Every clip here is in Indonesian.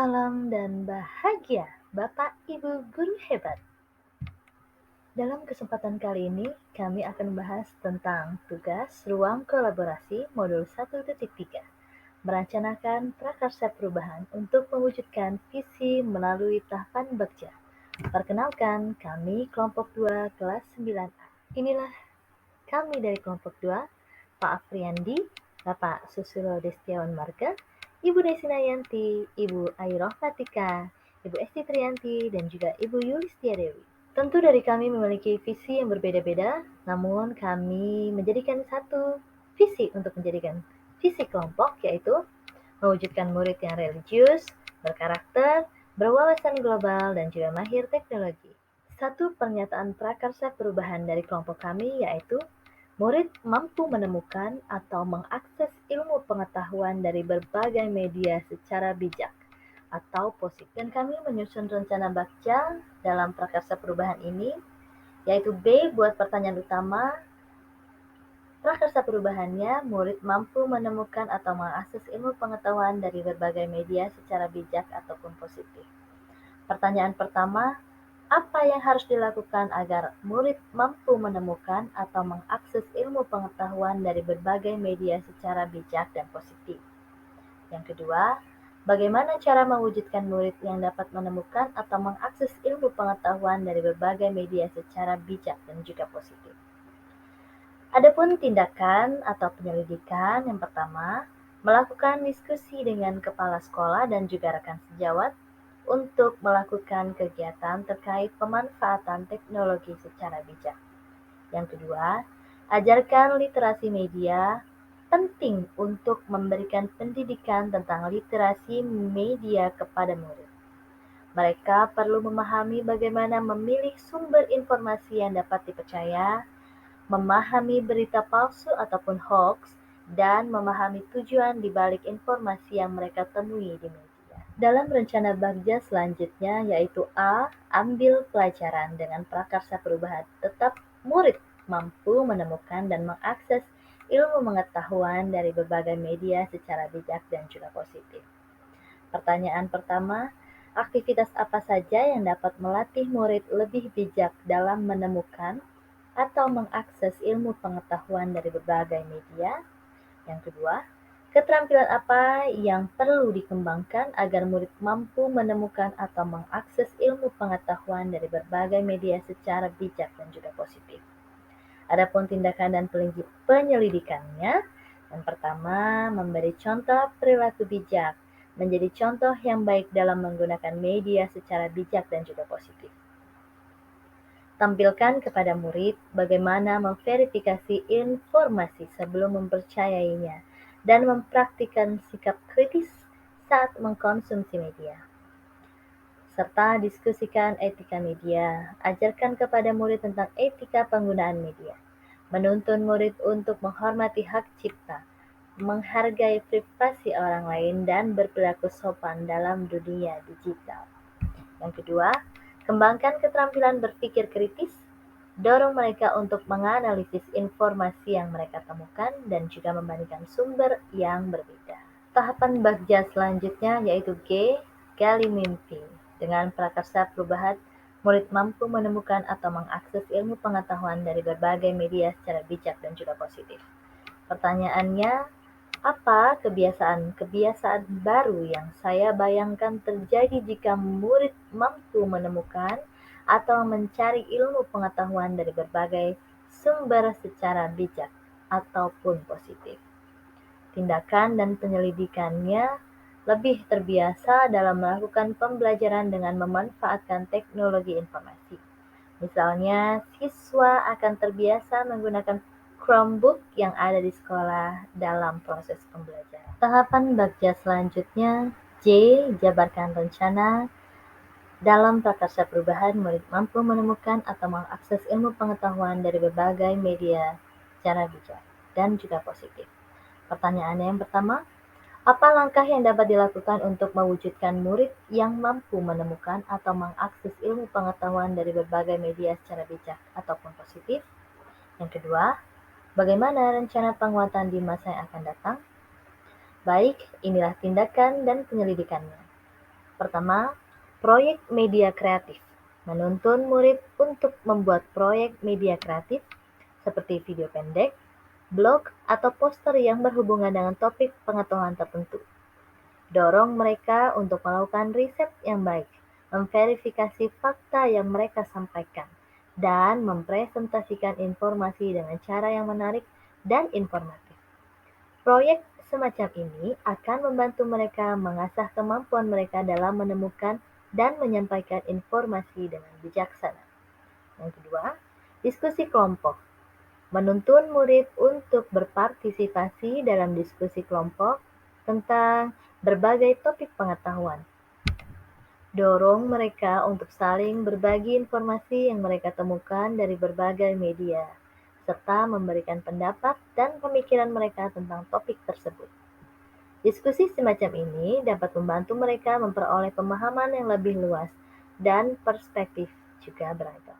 Salam dan bahagia, Bapak Ibu Guru Hebat. Dalam kesempatan kali ini, kami akan membahas tentang tugas ruang kolaborasi modul 1.3, merencanakan prakarsa perubahan untuk mewujudkan visi melalui tahapan bagja. Perkenalkan, kami kelompok 2 kelas 9A. Inilah kami dari kelompok 2, Pak Afriandi, Bapak Susilo Destiawan Marga, Ibu Desinayanti, Ibu Airoh Fatika, Ibu Esti Trianti, dan juga Ibu Yulistia Dewi. Tentu dari kami memiliki visi yang berbeda-beda, namun kami menjadikan satu visi untuk menjadikan visi kelompok, yaitu mewujudkan murid yang religius, berkarakter, berwawasan global, dan juga mahir teknologi. Satu pernyataan prakarsa perubahan dari kelompok kami yaitu murid mampu menemukan atau mengakses ilmu pengetahuan dari berbagai media secara bijak atau positif. Dan kami menyusun rencana bagja dalam prakarsa perubahan ini, yaitu B buat pertanyaan utama. Prakarsa perubahannya, murid mampu menemukan atau mengakses ilmu pengetahuan dari berbagai media secara bijak ataupun positif. Pertanyaan pertama, apa yang harus dilakukan agar murid mampu menemukan atau mengakses ilmu pengetahuan dari berbagai media secara bijak dan positif? Yang kedua, bagaimana cara mewujudkan murid yang dapat menemukan atau mengakses ilmu pengetahuan dari berbagai media secara bijak dan juga positif? Adapun tindakan atau penyelidikan, yang pertama, melakukan diskusi dengan kepala sekolah dan juga rekan sejawat untuk melakukan kegiatan terkait pemanfaatan teknologi secara bijak. Yang kedua, ajarkan literasi media, penting untuk memberikan pendidikan tentang literasi media kepada murid. Mereka perlu memahami bagaimana memilih sumber informasi yang dapat dipercaya, memahami berita palsu ataupun hoax, dan memahami tujuan di balik informasi yang mereka temui di media. Dalam rencana bagja selanjutnya yaitu A. Ambil pelajaran dengan prakarsa perubahan. Tetap murid mampu menemukan dan mengakses ilmu pengetahuan dari berbagai media secara bijak dan juga positif. Pertanyaan pertama, aktivitas apa saja yang dapat melatih murid lebih bijak dalam menemukan atau mengakses ilmu pengetahuan dari berbagai media? Yang kedua, keterampilan apa yang perlu dikembangkan agar murid mampu menemukan atau mengakses ilmu pengetahuan dari berbagai media secara bijak dan juga positif? Adapun tindakan dan penyelidikannya, yang pertama, memberi contoh perilaku bijak, menjadi contoh yang baik dalam menggunakan media secara bijak dan juga positif. Tampilkan kepada murid bagaimana memverifikasi informasi sebelum mempercayainya dan mempraktikkan sikap kritis saat mengkonsumsi media. Serta diskusikan etika media. Ajarkan kepada murid tentang etika penggunaan media. Menuntun murid untuk menghormati hak cipta, menghargai privasi orang lain, dan berperilaku sopan dalam dunia digital. Yang kedua, kembangkan keterampilan berpikir kritis, dorong mereka untuk menganalisis informasi yang mereka temukan dan juga membandingkan sumber yang berbeda. Tahapan bagja selanjutnya yaitu G. Gali mimpi. Dengan prakarsa perubahan, murid mampu menemukan atau mengakses ilmu pengetahuan dari berbagai media secara bijak dan juga positif. Pertanyaannya, apa kebiasaan-kebiasaan baru yang saya bayangkan terjadi jika murid mampu menemukan atau mencari ilmu pengetahuan dari berbagai sumber secara bijak ataupun positif? Tindakan dan penyelidikannya lebih terbiasa dalam melakukan pembelajaran dengan memanfaatkan teknologi informasi. Misalnya, siswa akan terbiasa menggunakan Chromebook yang ada di sekolah dalam proses pembelajaran. Tahapan bagja selanjutnya, J. Jabarkan rencana. Dalam prakarsa perubahan, murid mampu menemukan atau mengakses ilmu pengetahuan dari berbagai media secara bijak dan juga positif. Pertanyaannya yang pertama, apa langkah yang dapat dilakukan untuk mewujudkan murid yang mampu menemukan atau mengakses ilmu pengetahuan dari berbagai media secara bijak ataupun positif? Yang kedua, bagaimana rencana penguatan di masa yang akan datang? Baik, inilah tindakan dan penyelidikannya. Pertama, proyek media kreatif. Menuntun murid untuk membuat proyek media kreatif seperti video pendek, blog, atau poster yang berhubungan dengan topik pengetahuan tertentu. Dorong mereka untuk melakukan riset yang baik, memverifikasi fakta yang mereka sampaikan, dan mempresentasikan informasi dengan cara yang menarik dan informatif. Proyek semacam ini akan membantu mereka mengasah kemampuan mereka dalam menemukan dan menyampaikan informasi dengan bijaksana. Yang kedua, diskusi kelompok. Menuntun murid untuk berpartisipasi dalam diskusi kelompok tentang berbagai topik pengetahuan. Dorong mereka untuk saling berbagi informasi yang mereka temukan dari berbagai media, serta memberikan pendapat dan pemikiran mereka tentang topik tersebut. Diskusi semacam ini dapat membantu mereka memperoleh pemahaman yang lebih luas dan perspektif juga beragam.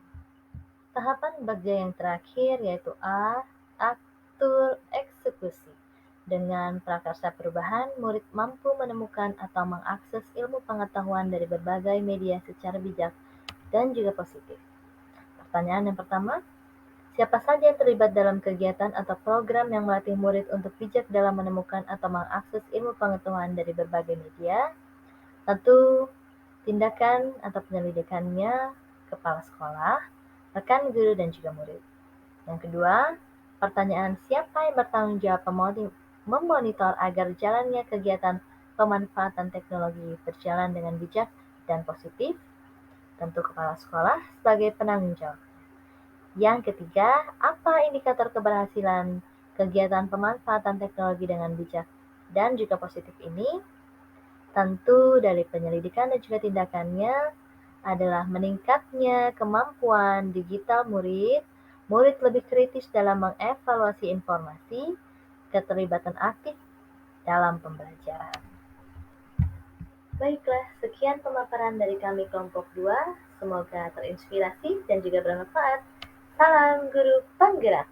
Tahapan bagian yang terakhir yaitu A. Atur eksekusi. Dengan prakarsa perubahan, murid mampu menemukan atau mengakses ilmu pengetahuan dari berbagai media secara bijak dan juga positif. Pertanyaan yang pertama, siapa saja yang terlibat dalam kegiatan atau program yang melatih murid untuk bijak dalam menemukan atau mengakses ilmu pengetahuan dari berbagai media? Tentu, tindakan atau penyelidikannya kepala sekolah, rekan guru, dan juga murid. Yang kedua, pertanyaan siapa yang bertanggung jawab memonitor agar jalannya kegiatan pemanfaatan teknologi berjalan dengan bijak dan positif? Tentu kepala sekolah sebagai penanggung jawab. Yang ketiga, apa indikator keberhasilan kegiatan pemanfaatan teknologi dengan bijak dan juga positif ini? Tentu dari penyelidikan dan juga tindakannya adalah meningkatnya kemampuan digital murid, murid lebih kritis dalam mengevaluasi informasi, keterlibatan aktif dalam pembelajaran. Baiklah, sekian pemaparan dari kami kelompok 2. Semoga terinspirasi dan juga bermanfaat. Salam guru penggerak,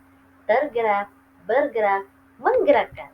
tergerak, bergerak, menggerakkan.